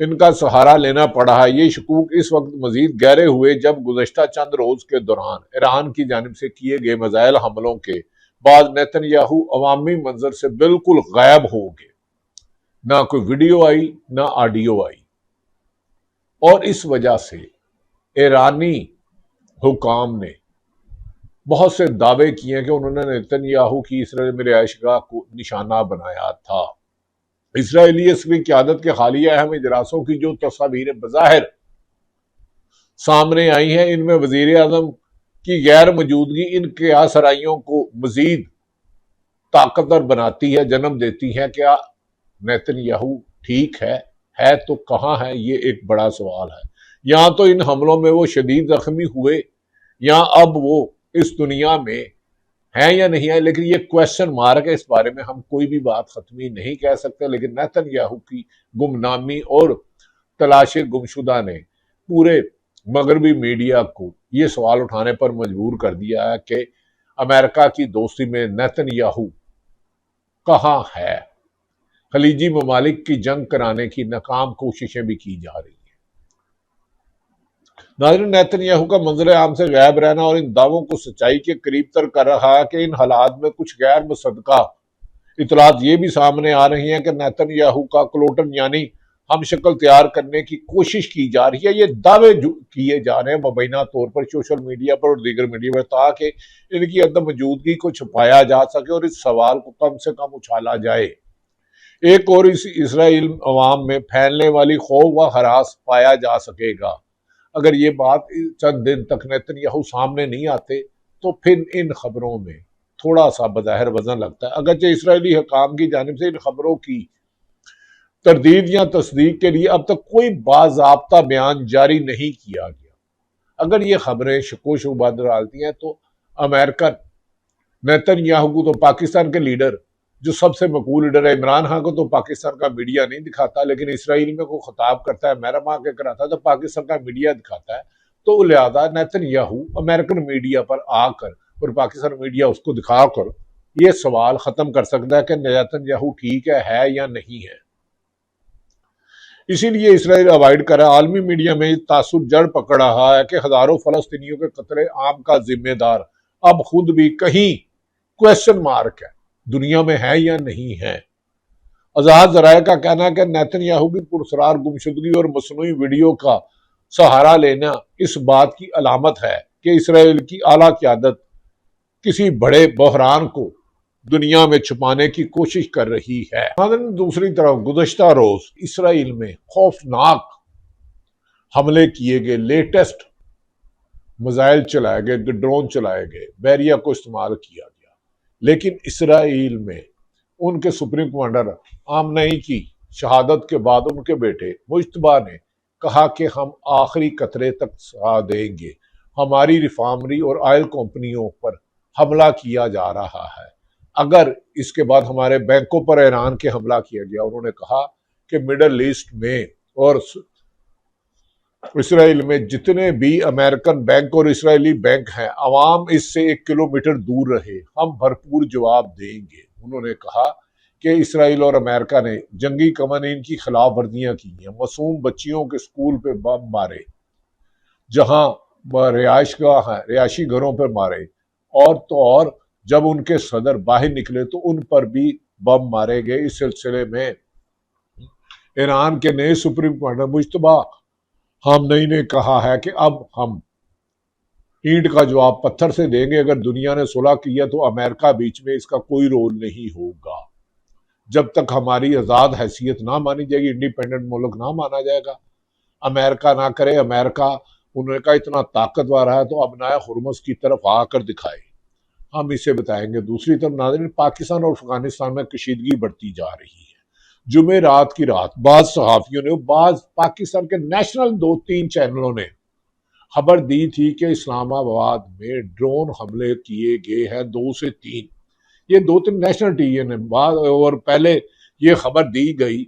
ان کا سہارا لینا پڑا ہے۔ یہ شکوک اس وقت مزید گہرے ہوئے جب گزشتہ چند روز کے دوران ایران کی جانب سے کیے گئے میزائل حملوں کے بعد نیتن یاہو عوامی منظر سے بالکل غائب ہو گئے۔ نہ کوئی ویڈیو آئی نہ آڈیو آئی، اور اس وجہ سے ایرانی حکام نے بہت سے دعوے کیے کہ انہوں نے نیتن یاہو کی اسرائیل میں رہائش گاہ کو نشانہ بنایا تھا۔ اسرائیلی عسکری قیادت کے حالیہ اہم اجلاسوں کی جو تصاویر بظاہر سامنے آئی ہیں، ان میں وزیر اعظم کی غیر موجودگی ان قیاس آرائیوں کو مزید طاقتور بناتی ہے، جنم دیتی ہے۔ کیا نیتن یاہو ٹھیک ہے تو کہاں ہے؟ یہ ایک بڑا سوال ہے۔ یہاں تو ان حملوں میں وہ شدید زخمی ہوئے، یا اب وہ اس دنیا میں ہیں یا نہیں ہے، لیکن یہ کویسچن مارک ہے، اس بارے میں ہم کوئی بھی بات ختمی نہیں کہہ سکتے۔ لیکن نیتن یاہو کی گمنامی اور تلاش گمشدہ نے پورے مغربی میڈیا کو یہ سوال اٹھانے پر مجبور کر دیا ہے کہ امریکہ کی دوستی میں نیتن یاہو کہاں ہے۔ خلیجی ممالک کی جنگ کرانے کی ناکام کوششیں بھی کی جا رہی ہیں۔ ناظرین، نیتن یاہو کا منظر عام سے غائب رہنا اور ان دعووں کو سچائی کے قریب تر کر رہا ہے کہ ان حالات میں کچھ غیر مصدقہ اطلاعات یہ بھی سامنے آ رہی ہیں کہ نیتن یاہو کا کلوٹن یعنی ہم شکل تیار کرنے کی کوشش کی جا رہی ہے۔ یہ دعوے کیے جا رہے ہیں مبینہ طور پر سوشل میڈیا پر اور دیگر میڈیا پر، تاکہ ان کی عدم موجودگی کو چھپایا جا سکے اور اس سوال کو کم سے کم اچھالا جائے۔ ایک اور اسرائیل عوام میں پھیلنے والی خوف و ہراس پایا جا سکے گا۔ اگر یہ بات چند دن تک نیتن یاہو سامنے نہیں آتے تو پھر ان خبروں میں تھوڑا سا بظاہر وزن لگتا ہے۔ اگرچہ اسرائیلی حکام کی جانب سے ان خبروں کی تردید یا تصدیق کے لیے اب تک کوئی باضابطہ بیان جاری نہیں کیا گیا۔ اگر یہ خبریں شک و شبہ ڈالتی ہیں تو امریکن نیتن یاہو کو تو پاکستان کے لیڈر، جو سب سے مقبول لیڈر ہے عمران خان کو تو پاکستان کا میڈیا نہیں دکھاتا، لیکن اسرائیل میں کوئی خطاب کرتا ہے محرم کے کراتا ہے تو پاکستان کا میڈیا دکھاتا ہے۔ تو لہذا نیتن یاہو امریکن میڈیا پر آ کر اور پاکستان میڈیا اس کو دکھا کر یہ سوال ختم کر سکتا ہے کہ نیتن یاہو ٹھیک ہے یا نہیں ہے۔ اسی لیے اسرائیل اوائڈ کر رہا ہے۔ عالمی میڈیا میں تاثر جڑ پکڑ رہا ہے کہ ہزاروں فلسطینیوں کے قتل عام کا ذمہ دار اب خود بھی کہیں کویسچن مارک ہے، دنیا میں ہے یا نہیں ہے۔ آزاد ذرائع کا کہنا ہے کہ نیتن یاہو کی پراسرار گمشدگی اور مصنوعی ویڈیو کا سہارا لینا اس بات کی علامت ہے کہ اسرائیل کی اعلیٰ قیادت کسی بڑے بحران کو دنیا میں چھپانے کی کوشش کر رہی ہے۔ دوسری طرف گزشتہ روز اسرائیل میں خوفناک حملے کیے گئے، لیٹسٹ میزائل چلائے گئے، ڈرون چلائے گئے، بیریا کو استعمال کیا گیا، لیکن اسرائیل میں ان کے سپریم کمانڈر خامنئی کی شہادت کے بعد ان کے بیٹے مجتبیٰ نے کہا کہ ہم آخری قطرے تک ساتھ دیں گے۔ ہماری ریفائنری اور آئل کمپنیوں پر حملہ کیا جا رہا ہے، اگر اس کے بعد ہمارے بینکوں پر ایران کے حملہ کیا گیا۔ انہوں نے کہا کہ مڈل ایسٹ میں اور اسرائیل میں جتنے بھی امریکن بینک اور اسرائیلی بینک ہیں، عوام اس سے 1 کلومیٹر دور رہے، ہم بھرپور جواب دیں گے۔ انہوں نے کہا کہ اسرائیل اور امریکہ نے جنگی قوانین کی خلاف ورزیاں کی ہیں، معصوم بچیوں کے سکول پہ بم مارے، جہاں رہائش گاہ ہیں رہائشی گھروں پر مارے، اور تو اور جب ان کے صدر باہر نکلے تو ان پر بھی بم مارے گئے۔ اس سلسلے میں ایران کے نئے سپریم کمانڈر مجتبیٰ خامنئی نے کہا ہے کہ اب ہم اینٹ کا جواب پتھر سے دیں گے۔ اگر دنیا نے صلح کیا تو امریکہ بیچ میں اس کا کوئی رول نہیں ہوگا۔ جب تک ہماری آزاد حیثیت نہ مانی جائے گی، انڈیپینڈنٹ ملک نہ مانا جائے گا، امریکہ نہ کرے، امریکہ انہوں نے کہا اتنا طاقتور ہے تو اب نیا ہرمز کی طرف آ کر دکھائے، ہم اسے بتائیں گے۔ دوسری طرف ناظرین، پاکستان اور افغانستان میں کشیدگی بڑھتی جا رہی ہے۔ جمعرات کی رات بعض صحافیوں نے، بعض پاکستان کے نیشنل 2-3 چینلوں نے خبر دی تھی کہ اسلام آباد میں ڈرون حملے کیے گئے ہیں 2 سے 3۔ یہ 2-3 نیشنل ٹی وی نے بعد اور پہلے یہ خبر دی گئی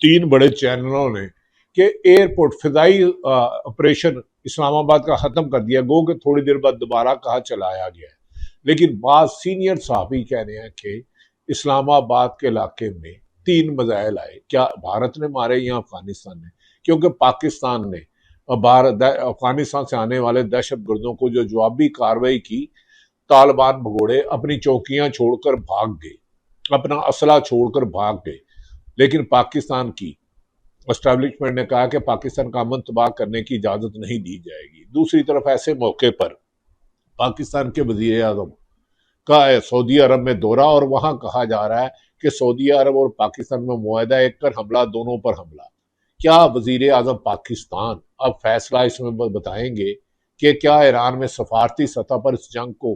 3 بڑے چینلوں نے کہ ایئرپورٹ فضائی آپریشن اسلام آباد کا ختم کر دیا، گو کہ تھوڑی دیر بعد دوبارہ کہا چلایا گیا ہے۔ لیکن بعض سینئر صحافی کہہ رہے ہیں کہ اسلام آباد کے علاقے میں 3 میزائل آئے، کیا بھارت نے مارے یا افغانستان نے؟ کیونکہ پاکستان نے افغانستان سے آنے والے دہشت گردوں کو جو جوابی کارروائی کی، طالبان بھگوڑے اپنی چوکیاں چھوڑ کر بھاگ گئے، اپنا اسلحہ چھوڑ کر بھاگ گئے، لیکن پاکستان کی اسٹیبلشمنٹ نے کہا کہ پاکستان کا امن تباہ کرنے کی اجازت نہیں دی جائے گی۔ دوسری طرف ایسے موقع پر پاکستان کے وزیر اعظم کا سعودی عرب میں دورہ، اور وہاں کہا جا رہا ہے کہ سعودی عرب اور پاکستان میں معاہدہ ایک کر حملہ، دونوں پر حملہ۔ کیا وزیر اعظم پاکستان اب فیصلہ اس میں بتائیں گے کہ کیا ایران میں سفارتی سطح پر اس جنگ کو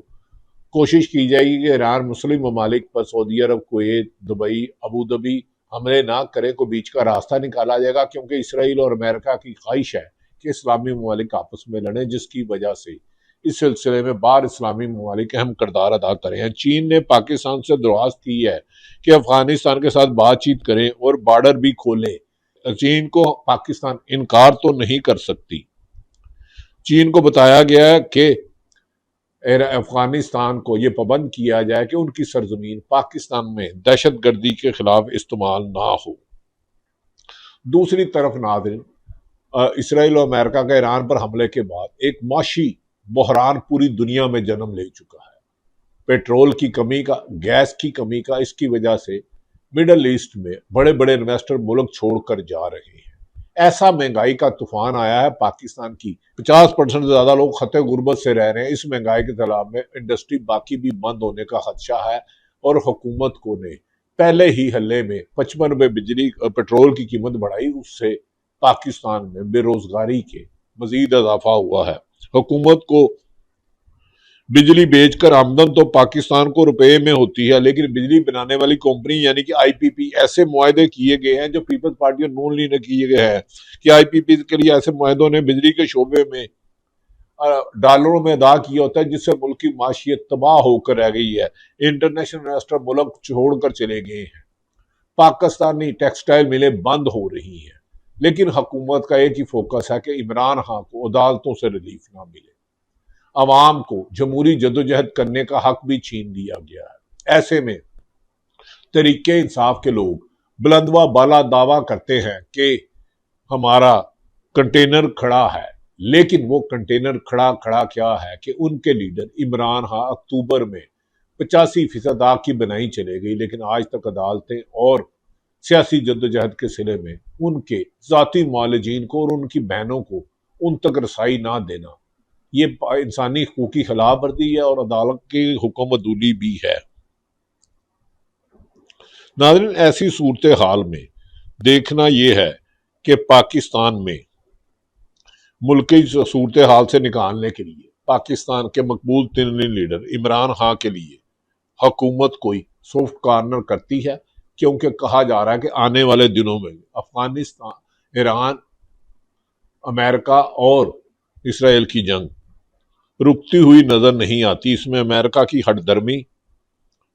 کوشش کی جائے گی کہ ایران مسلم ممالک پر سعودی عرب، کویت، دبئی، ابوظہبی حملے نہ کرے، کو بیچ کا راستہ نکالا جائے گا؟ کیونکہ اسرائیل اور امریکہ کی خواہش ہے کہ اسلامی ممالک آپس میں لڑیں، جس کی وجہ سے اس سلسلے میں باہر اسلامی ممالک اہم کردار ادا کرے ہیں۔ چین نے پاکستان سے درخواست کی ہے کہ افغانستان کے ساتھ بات چیت کریں اور بارڈر بھی کھولیں۔ چین کو پاکستان انکار تو نہیں کر سکتی۔ چین کو بتایا گیا ہے کہ افغانستان کو یہ پابند کیا جائے کہ ان کی سرزمین پاکستان میں دہشت گردی کے خلاف استعمال نہ ہو۔ دوسری طرف ناظرین، اسرائیل اور امریکہ کا ایران پر حملے کے بعد ایک معاشی بحران پوری دنیا میں جنم لے چکا ہے۔ پیٹرول کی کمی کا، گیس کی کمی کا، اس کی وجہ سے مڈل ایسٹ میں بڑے بڑے انویسٹر ملک چھوڑ کر جا رہے ہیں۔ ایسا مہنگائی کا طوفان آیا ہے، پاکستان کی 50% سے زیادہ لوگ خطے غربت سے رہ رہے ہیں۔ اس مہنگائی کے سلسلے میں انڈسٹری باقی بھی بند ہونے کا خدشہ ہے، اور حکومت کو نے پہلے ہی حلے میں 55 روپے بجلی پیٹرول کی قیمت بڑھائی، اس سے پاکستان میں بے روزگاری کے مزید اضافہ ہوا ہے۔ حکومت کو بجلی بیچ کر آمدن تو پاکستان کو روپے میں ہوتی ہے، لیکن بجلی بنانے والی کمپنی یعنی کہ آئی پی پی، ایسے معاہدے کیے گئے ہیں جو پیپلز پارٹی اور نون لیگ نے کیے گئے ہیں کہ آئی پی پی کے لیے ایسے معاہدوں نے بجلی کے شعبے میں ڈالروں میں ادا کیا ہوتا ہے، جس سے ملک کی معاشیت تباہ ہو کر رہ گئی ہے۔ انٹرنیشنل انویسٹر ملک چھوڑ کر چلے گئے ہیں، پاکستانی ٹیکسٹائل ملیں بند ہو رہی ہیں، لیکن حکومت کا ایک ہی فوکس ہے کہ عمران خان کو عدالتوں سے ریلیف نہ ملے۔ عوام کو جمہوری جدوجہد کرنے کا حق بھی چھین دیا گیا ہے۔ ایسے میں تحریک انصاف کے لوگ بلند و بالا دعویٰ کرتے ہیں کہ ہمارا کنٹینر کھڑا ہے، لیکن وہ کنٹینر کھڑا کیا ہے کہ ان کے لیڈر عمران خان اکتوبر میں 85% آگ کی بنائی چلے گئی، لیکن آج تک عدالتیں اور سیاسی جدوجہد کے سلے میں ان کے ذاتی معالجین کو اور ان کی بہنوں کو ان تک رسائی نہ دینا، یہ انسانی حقوق کی خلاف ورزی ہے اور عدالت کی حکم عدولی بھی ہے۔ ناظرین، ایسی صورتحال میں دیکھنا یہ ہے کہ پاکستان میں ملکی صورتحال سے نکالنے کے لیے پاکستان کے مقبول ترین لیڈر عمران خان کے لیے حکومت کوئی سافٹ کارنر کرتی ہے، کیونکہ کہا جا رہا ہے کہ آنے والے دنوں میں افغانستان، ایران، امریکہ اور اسرائیل کی جنگ رکتی ہوئی نظر نہیں آتی۔ اس میں امریکہ کی ہٹ درمی،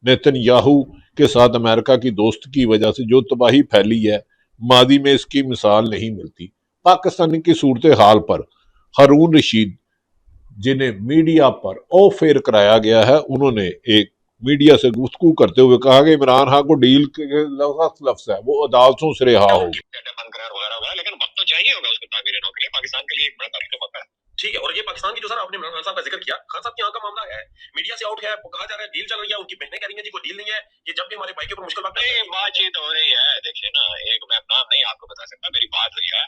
نیتن یاہو کے ساتھ امریکہ کی دوست کی وجہ سے جو تباہی پھیلی ہے، ماضی میں اس کی مثال نہیں ملتی۔ پاکستان کی صورتحال پر ہارون رشید، جنہیں میڈیا پر آف ایئر کرایا گیا ہے، انہوں نے ایک میڈیا سے گفتگو کرتے ہوئے کہا کہ عمران خان کو ڈیل کے لفظ ہے، وہ عدالتوں سے رہا ہو۔ لیکن وقت تو چاہیے ہوگا اس کو تعمیر نو کے لیے، پاکستان کے لیے ایک بڑا تاریخی موقع ہے۔ ٹھیک ہے، اور یہ پاکستان کی جو سر آپ نے عمران صاحب کا ذکر کیا، خان صاحب کے یہاں کا معاملہ ہے، میڈیا سے آؤٹ ہے، کہا جا رہا ہے ڈیل چل رہی ہے، ان کی بہنیں کہہ رہی ہیں جی کوئی ڈیل نہیں ہے، یہ جب بھی ہمارے بھائی کے اوپر مشکل وقت بات چیت ہو رہی ہے۔ دیکھیے نا، ایک میں نام نہیں آپ کو بتا سکتا، میری بات ہوئی ہے،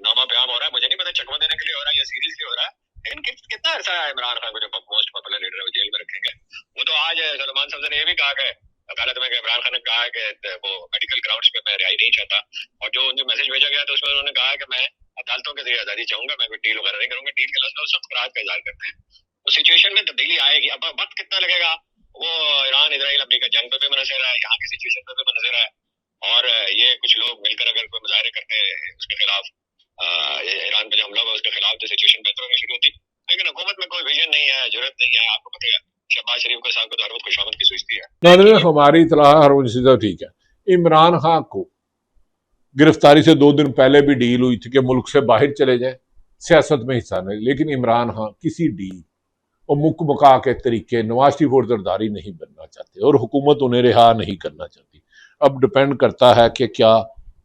نامہ پیغام ہو رہا ہے، مجھے نہیں پتا چکمہ دینے کے لیے ہو رہا ہے یا سیریسلی ہو رہا ہے، لیکن کتنا عرصہ ہے عمران خان کو جو موسٹ پاپولر لیڈر ہے وہ جیل میں رکھیں گے؟ وہ تو آج سلمان صاحب نے یہ بھی کہا کہ عدالت میں کہ عمران خان نے کہا ہے کہ وہ میڈیکل گراؤنڈز پہ میں رہائی نہیں چاہتا، اور جو انہیں میسج بھیجا گیا تو اس میں انہوں نے کہا کہ میں عدالتوں کے ذریعے آزادی چاہوں گا، میں کوئی ڈیل وغیرہ نہیں کروں گا۔ ڈیل کے لفظ سخت کراہٹ کا اظہار کرتے ہیں۔ تو سچویشن میں تبدیلی آئے گی، اب وقت کتنا لگے گا وہ ایران اسرائیل امریکہ جنگ پہ بھی منحصر ہے، یہاں کی سچویشن پہ بھی منحصر ہے، اور یہ کچھ لوگ مل کر اگر کوئی مظاہرے کرتے اس کے خلاف، ایران پہ جو حملہ ہوا اس کے خلاف، تو سچویشن بہتر ہونی شروع ہوتی، لیکن حکومت میں کوئی ویژن نہیں ہے، ضرورت نہیں ہے۔ آپ کو پتہ ہے شہباز شریف کو صاحب کو تو ہر وقت خوشامد کی سوچتی ہے۔ ناظرین، ہماری اطلاع ہارون رشید ٹھیک ہے، عمران خان کو گرفتاری سے 2 دن پہلے بھی ڈیل ہوئی تھی کہ ملک سے باہر چلے جائیں، سیاست میں حصہ نہیں، لیکن عمران خان کسی ڈیل اور مک مکا کے طریقے نواز شریف اور زرداری نہیں بننا چاہتے، اور حکومت انہیں رہا نہیں کرنا چاہتی۔ اب ڈپینڈ کرتا ہے کہ کیا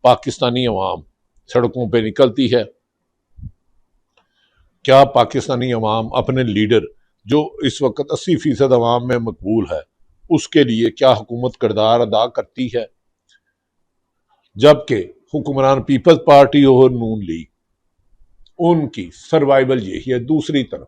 پاکستانی عوام سڑکوں پہ نکلتی ہے، کیا پاکستانی عوام اپنے لیڈر جو اس وقت 80% عوام میں مقبول ہے اس کے لیے کیا حکومت کردار ادا کرتی ہے، جبکہ حکمران پیپلز پارٹی اور نون لیگ ان کی سروائیول یہی ہے۔ دوسری طرف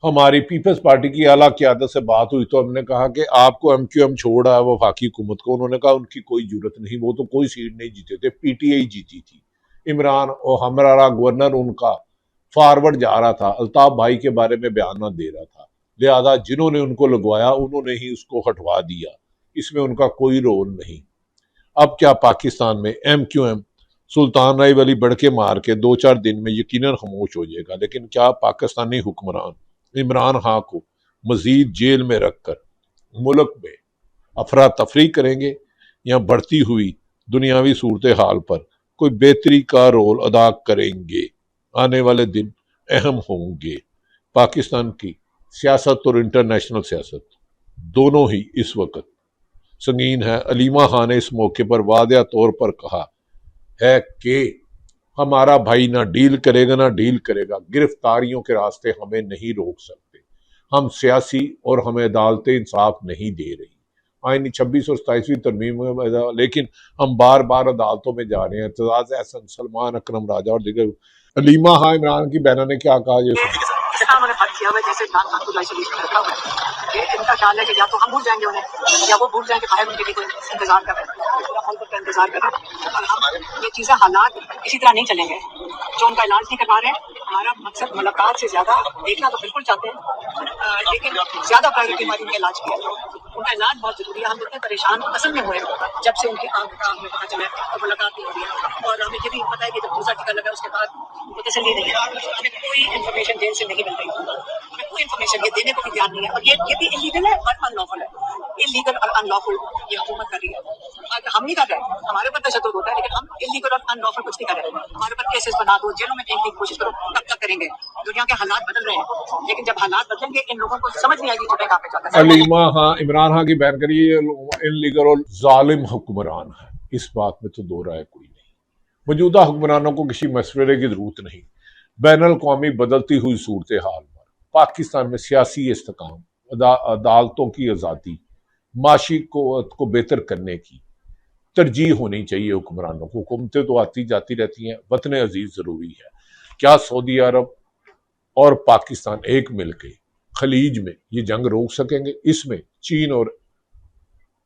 ہماری پیپلز پارٹی کی اعلیٰ قیادت سے بات ہوئی تو ہم نے کہا کہ آپ کو ایم کیو ایم چھوڑ رہا ہے وفاقی حکومت کو، انہوں نے کہا ان کی کوئی ضرورت نہیں، وہ تو کوئی سیٹ نہیں جیتے تھے، پی ٹی آئی جیتی تھی، عمران اور ہمارا گورنر ان کا فارورڈ جا رہا تھا، الطاف بھائی کے بارے میں بیانات دے رہا تھا، لہذا جنہوں نے ان کو لگوایا انہوں نے ہی اس کو ہٹوا دیا، اس میں ان کا کوئی رول نہیں۔ اب کیا پاکستان میں ایم کیو ایم سلطان رائی والی بڑھ کے مار کے 2-4 دن میں یقیناً خاموش ہو جائے گا، لیکن کیا پاکستانی حکمران عمران خان کو مزید جیل میں رکھ کر ملک میں افراتفری کریں گے یا بڑھتی ہوئی دنیاوی صورتحال پر کوئی بہتری کا رول ادا کریں گے؟ آنے والے دن اہم ہوں گے۔ پاکستان کی سیاست اور انٹرنیشنل سیاست دونوں ہی اس وقت سنگین ہے۔ علیمہ خان نے اس موقع پر واضح طور پر کہا ہے کہ ہمارا بھائی نہ ڈیل کرے گا نہ ڈیل کرے گا، گرفتاریوں کے راستے ہمیں نہیں روک سکتے، ہم سیاسی اور ہمیں عدالتیں انصاف نہیں دے رہی، آئین 26 اور 27ویں ترمیم میں، لیکن ہم بار بار عدالتوں میں جا رہے ہیں۔ اعتزاز احسن، سلمان اکرم راجہ اور دیگر۔ علیمہ خان عمران کی بہنوں نے کیا کہا یہ سنیں۔ انہوں نے فرض کیا ہوا ہے جیسے عمران خان کو آئسولیشن میں رکھا ہوا ہے، کہ ان کا خیال ہے کہ یا تو ہم بھول جائیں گے انہیں یا وہ بھول جائیں کہ باہر ان کے لیے کوئی انتظار کر رہے ہیں، پورا ملک کا انتظار کر رہے ہیں، اور ہم یہ چیزیں حالات اسی طرح نہیں چلیں گے۔ جو ان کا علاج نہیں کروا رہے ہیں، ہمارا مقصد ملاقات سے زیادہ دیکھنا تو بالکل چاہتے ہیں، لیکن زیادہ پرائیورٹی ہماری ان کا علاج کیا ہے، ان کا علاج بہت ضروری ہے۔ ہم اتنے پریشان اصل میں ہوئے جب سے ان کی آنکھ کا ہمیں پتہ چلا اور ملاقات نہیں ہو رہی ہے، اور ہمیں یہ بھی پتہ ہے کہ جب دوسرا ٹیکہ لگا اس کے بعد ان کو تسلی نہیں ہے، ہمیں کوئی انفارمیشن جیل سے نہیں مل رہی، ہمیں کوئی انفارمیشن یہ دینے کو بھی تیار نہیں ہے، اور یہ بھی انلیگل ہے اور ان لافل ہے، انلیگل اور ان لافل یہ حکومت کر رہی ہے۔ ہم نہیں کر رہے، ہمارے اوپر تشدد ہوتا ہے، لیکن ہم انلیگل اور ان لافل کچھ نہیں کر رہے، ہمارے اوپر کیسز بنا دو، جیلوں میں پھینکنے کی کوشش کرو، کب تک کریں گے؟ دنیا کے حالات بدل رہے ہیں، لیکن جب حالات بدلیں گے ان لوگوں کو سمجھ نہیں آئے گی چھوٹے کہاں پہ جاتا ہے۔ علیمہ خان عمران خان کی بہن کریے ان لیگل اور ظالم حکمران ہے، اس بات میں تو دو رائے کوئی نہیں۔ موجودہ حکمرانوں کو کسی مشورے کی ضرورت نہیں۔ بین الاقوامی بدلتی ہوئی صورتحال پر پاکستان میں سیاسی استحکام، عدالتوں کی آزادی، معاشی قوت کو بہتر کرنے کی ترجیح ہونی چاہیے حکمرانوں کو۔ حکومتیں تو آتی جاتی رہتی ہیں، وطن عزیز ضروری ہے۔ کیا سعودی عرب اور پاکستان ایک مل کے خلیج میں یہ جنگ روک سکیں گے؟ اس میں چین اور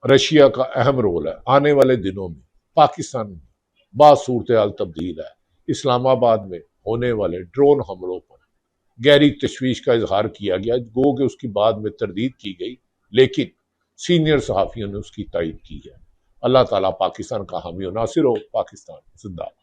رشیا کا اہم رول ہے۔ آنے والے دنوں میں پاکستان میں بعض صورتحال تبدیل ہے۔ اسلام آباد میں ہونے والے ڈرون حملوں پر گہری تشویش کا اظہار کیا گیا، گو کہ اس کی بعد میں تردید کی گئی، لیکن سینئر صحافیوں نے اس کی تائید کی ہے۔ اللہ تعالیٰ پاکستان کا حامی و ناصر ہو۔ پاکستان زندہ۔